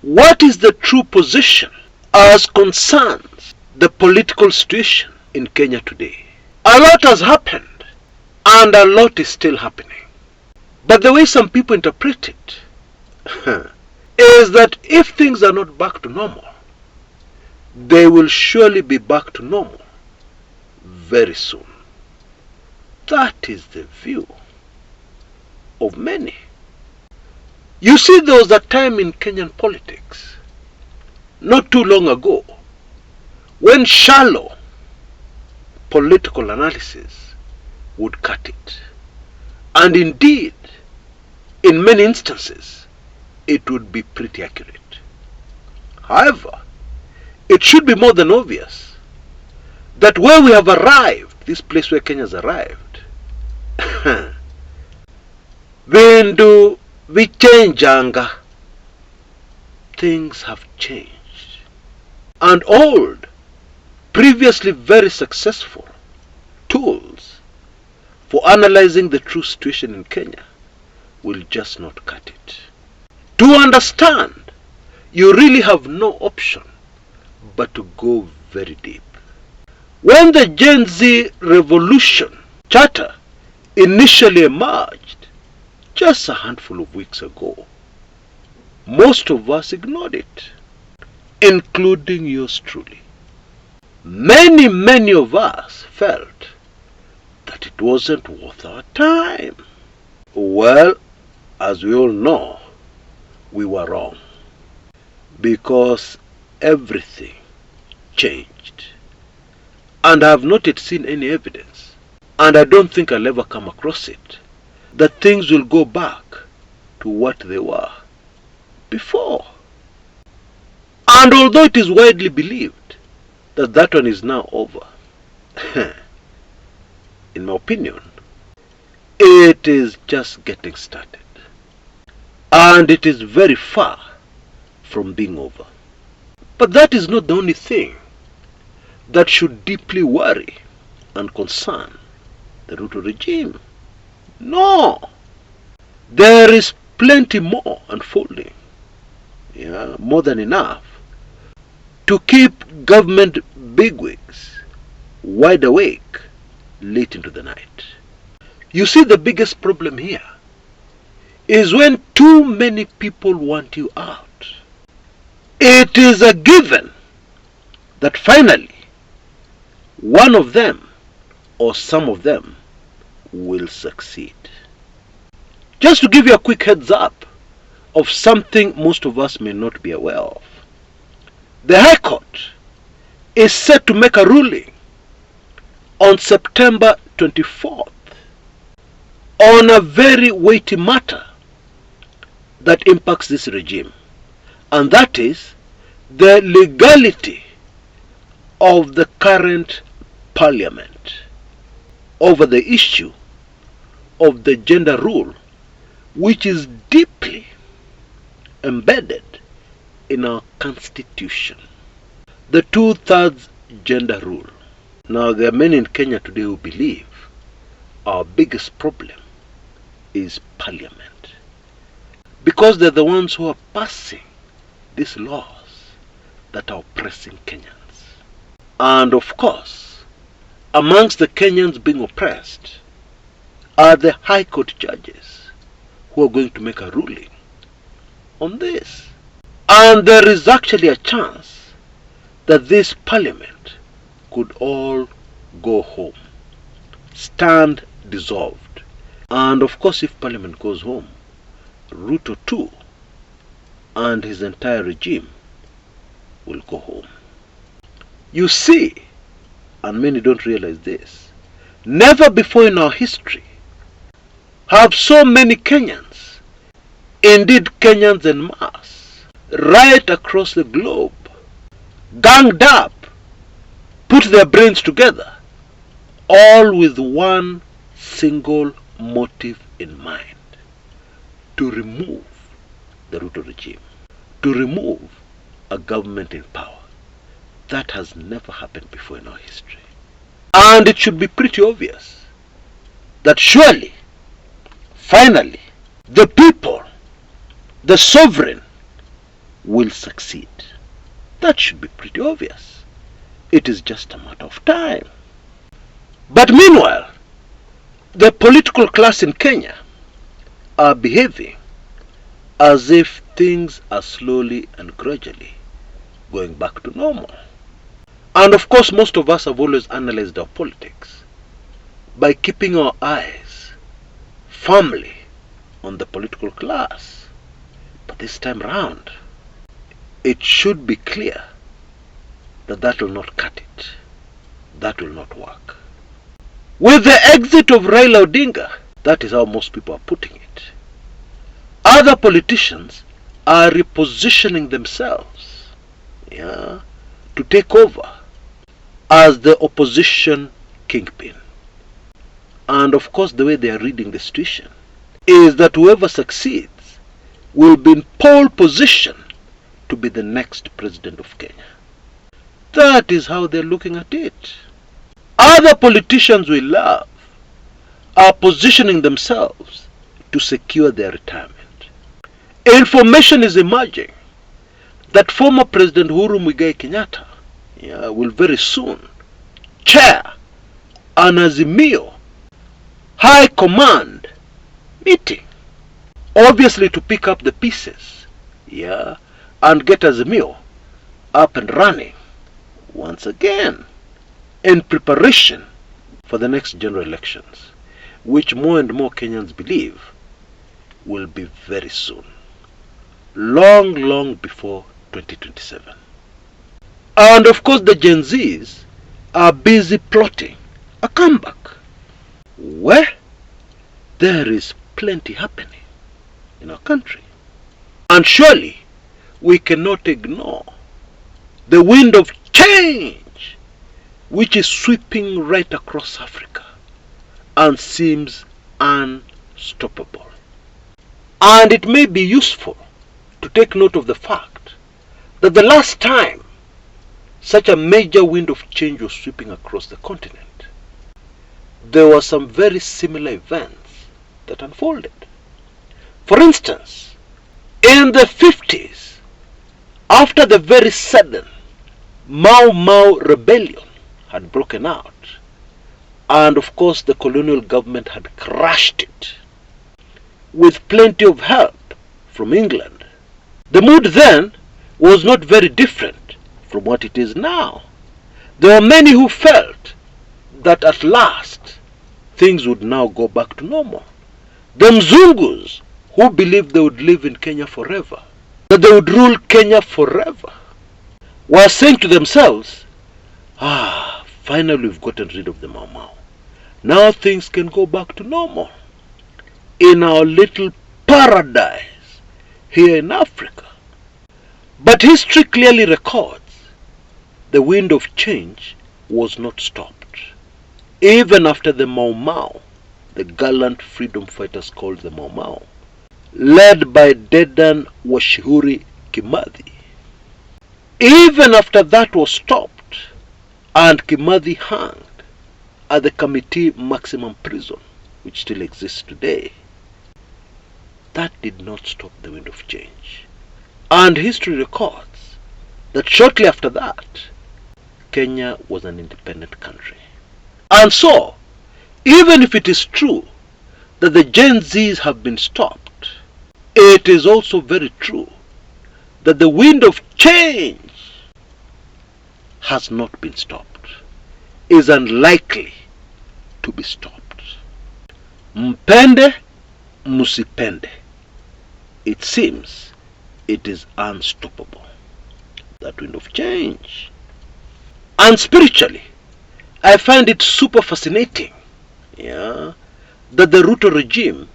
what is the true position as concerns the political situation in Kenya today? A lot has happened and a lot is still happening. But the way some people interpret it is that if things are not back to normal, they will surely be back to normal very soon. That is the view of many. You see, there was a time in Kenyan politics, not too long ago, when shallow political analysis would cut it. And indeed, in many instances, it would be pretty accurate. However, it should be more than obvious that where we have arrived, this place where Kenya has arrived, Bindu vichenjanga, things have changed. And old, previously very successful tools for analyzing the true situation in Kenya will just not cut it. To understand, you really have no option but to go very deep. When the Gen Z revolution charter initially emerged just a handful of weeks ago, most of us ignored it, including yours truly. Many of us felt that it wasn't worth our time. Well, as we all know, we were wrong, because everything changed. And I have not yet seen any evidence, and I don't think I'll ever come across it, that things will go back to what they were before. And although it is widely believed that that one is now over, in my opinion, it is just getting started. And it is very far from being over. But that is not the only thing that should deeply worry and concern the Ruto regime. No! There is plenty more unfolding. More than enough to keep government bigwigs wide awake late into the night. You see, the biggest problem here is when too many people want you out. It is a given that finally one of them or some of them will succeed. Just to give you a quick heads up of something most of us may not be aware of, the High Court is set to make a ruling on September 24th on a very weighty matter that impacts this regime, and that is the legality of the current parliament over the issue of the gender rule, which is deeply embedded in our constitution. The 2/3 gender rule. Now, there are many in Kenya today who believe our biggest problem is parliament, because they're the ones who are passing these laws that are oppressing Kenyans. And of course, amongst the Kenyans being oppressed are the High Court judges who are going to make a ruling on this. And there is actually a chance that this parliament could all go home, stand dissolved. And of course, if parliament goes home, Ruto too and his entire regime will go home. You see, and many don't realize this, never before in our history have so many Kenyans, indeed Kenyans en masse, right across the globe, ganged up, put their brains together, all with one single motive in mind: to remove the Ruto regime, to remove a government in power. That has never happened before in our history. And it should be pretty obvious that surely, finally, the people, the sovereign, will succeed. That should be pretty obvious. It is just a matter of time. But meanwhile, the political class in Kenya are behaving as if things are slowly and gradually going back to normal. And of course, most of us have always analyzed our politics by keeping our eyes firmly on the political class. But this time round, it should be clear that that will not cut it. That will not work. With the exit of Raila Odinga, that is how most people are putting it, other politicians are repositioning themselves, to take over as the opposition kingpin. And of course, the way they are reading the situation is that whoever succeeds will be in pole position to be the next president of Kenya. That is how they're looking at it. Other politicians we love are positioning themselves to secure their retirement. Information is emerging that former President Uhuru Muigai Kenyatta will very soon chair an Azimio High Command meeting, obviously to pick up the pieces, and get Azimio up and running once again in preparation for the next general elections, which more and more Kenyans believe will be very soon, long before 2027. And of course, the Gen Zs are busy plotting a comeback, where there is plenty happening in our country. And surely we cannot ignore the wind of change which is sweeping right across Africa and seems unstoppable. And it may be useful to take note of the fact that the last time such a major wind of change was sweeping across the continent, there were some very similar events that unfolded. For instance, in the 50s, after the very sudden Mau Mau rebellion had broken out, and of course the colonial government had crushed it with plenty of help from England, the mood then was not very different from what it is now. There were many who felt that at last things would now go back to normal. The Mzungus, who believed they would live in Kenya forever, that they would rule Kenya forever, were saying to themselves, finally we've gotten rid of the Mau Mau. Now things can go back to normal in our little paradise here in Africa. But history clearly records the wind of change was not stopped. Even after the Mau Mau, the gallant freedom fighters called the Mau Mau, led by Dedan Washihuri Kimathi, even after that was stopped and Kimathi hanged at the Committee Maximum Prison, which still exists today, that did not stop the wind of change. And history records that shortly after that, Kenya was an independent country. And so, even if it is true that the Gen Zs have been stopped, it is also very true that the wind of change has not been stopped, is unlikely to be stopped. Mpende, musipende. It seems it is unstoppable, that wind of change. And spiritually, I find it super fascinating, that the Ruto regime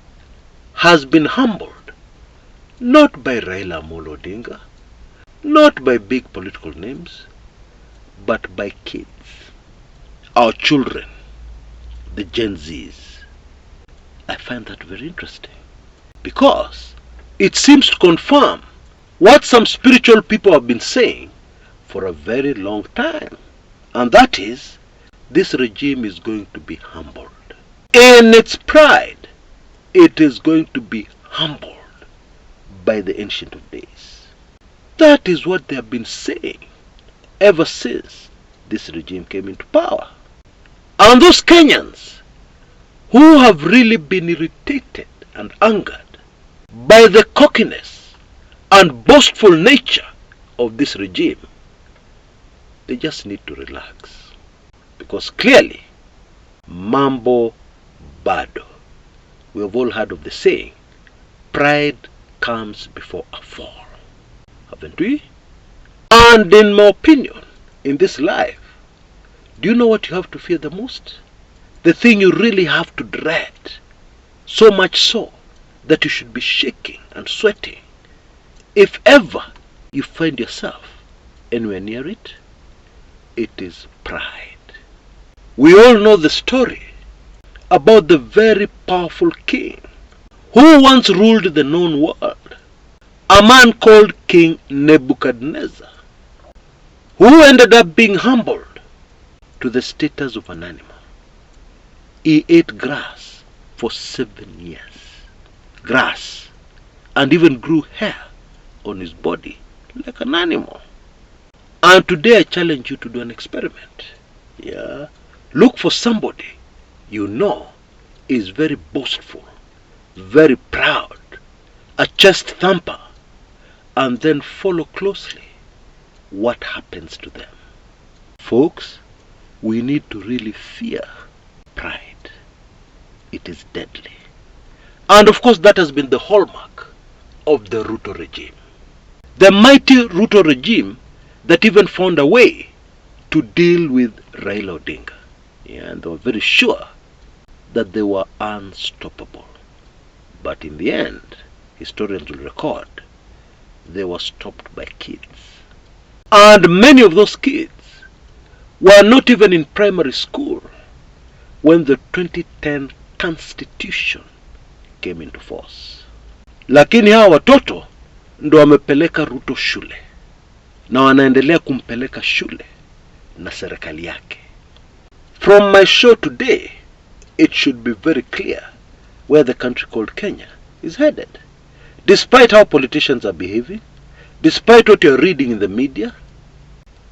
has been humbled, not by Raila Amolo Odinga, not by big political names, but by kids, our children, the Gen Zs. I find that very interesting, because it seems to confirm what some spiritual people have been saying for a very long time, and that is, this regime is going to be humbled. In its pride, it is going to be humbled by the Ancient of Days. That is what they have been saying ever since this regime came into power. And those Kenyans who have really been irritated and angered by the cockiness and boastful nature of this regime, they just need to relax. Because clearly, mambo bado. We have all heard of the saying, pride comes before a fall. Haven't we? And in my opinion, in this life, do you know what you have to fear the most? The thing you really have to dread, so much so that you should be shaking and sweating if ever you find yourself anywhere near it, it is pride. We all know the story about the very powerful king who once ruled the known world, a man called King Nebuchadnezzar, who ended up being humbled to the status of an animal. He ate grass for 7 years, grass, and even grew hair on his body like an animal. And today I challenge you to do an experiment. Yeah, look for somebody you know is very boastful, very proud, a chest thumper, and then follow closely what happens to them. Folks, we need to really fear pride. It is deadly. And of course that has been the hallmark of the Ruto regime. The mighty Ruto regime that even found a way to deal with Raila Odinga. Yeah, and they were very sure that they were unstoppable. But in the end, historians will record, they were stopped by kids. And many of those kids were not even in primary school when the 2010 Constitution came into force. Lakini hawa watoto ndo wamepeleka Ruto shule na wanaendelea kumpeleka shule na serikali yake. From my show today, it should be very clear where the country called Kenya is headed. Despite how politicians are behaving, despite what you're reading in the media,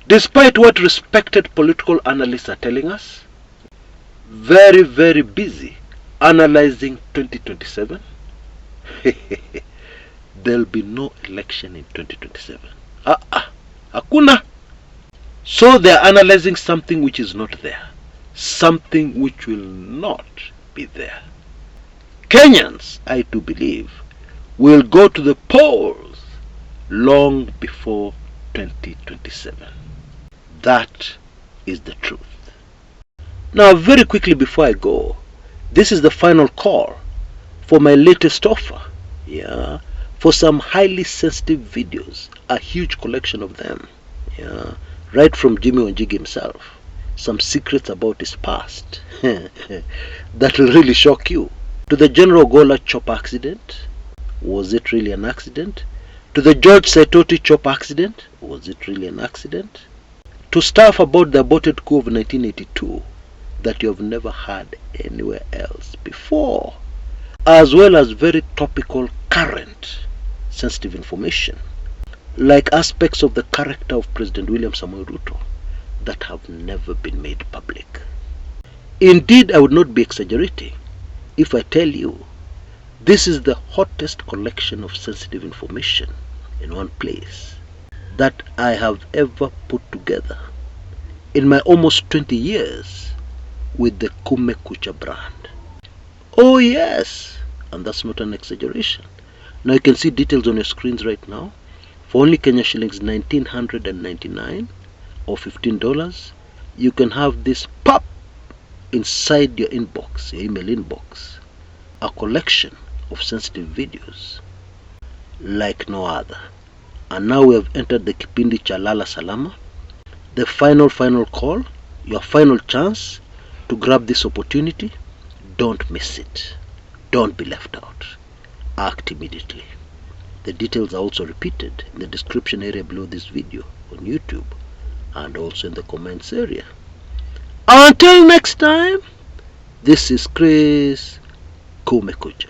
despite what respected political analysts are telling us, very, very busy analyzing 2027, there'll be no election in 2027. Hakuna. So they're analyzing something which is not there. Something which will not be there. Kenyans, I do believe, will go to the polls long before 2027. That is the truth. Now, very quickly before I go, this is the final call for my latest offer. Yeah, for some highly sensitive videos, a huge collection of them. Yeah, right from Jimmy Wanjigi himself. Some secrets about his past that will really shock you. To the General Gola chop accident, was it really an accident? To the George Saitoti chop accident, was it really an accident? To stuff about the aborted coup of 1982 that you have never heard anywhere else before, as well as very topical current sensitive information like aspects of the character of President William Samoei Ruto that have never been made public. Indeed, I would not be exaggerating if I tell you this is the hottest collection of sensitive information in one place that I have ever put together in my almost 20 years with the Kumekucha brand. Oh yes, and that's not an exaggeration. Now you can see details on your screens right now. For only Kenya shillings 1999 or $15, you can have this pop inside your inbox, your email inbox, a collection of sensitive videos like no other. And now we have entered the kipindi cha lala salama, the final call, your final chance to grab this opportunity. Don't miss it. Don't be left out. Act immediately. The details are also repeated in the description area below this video on YouTube and also in the comments area. Until next time, this is Chris Kumekucha.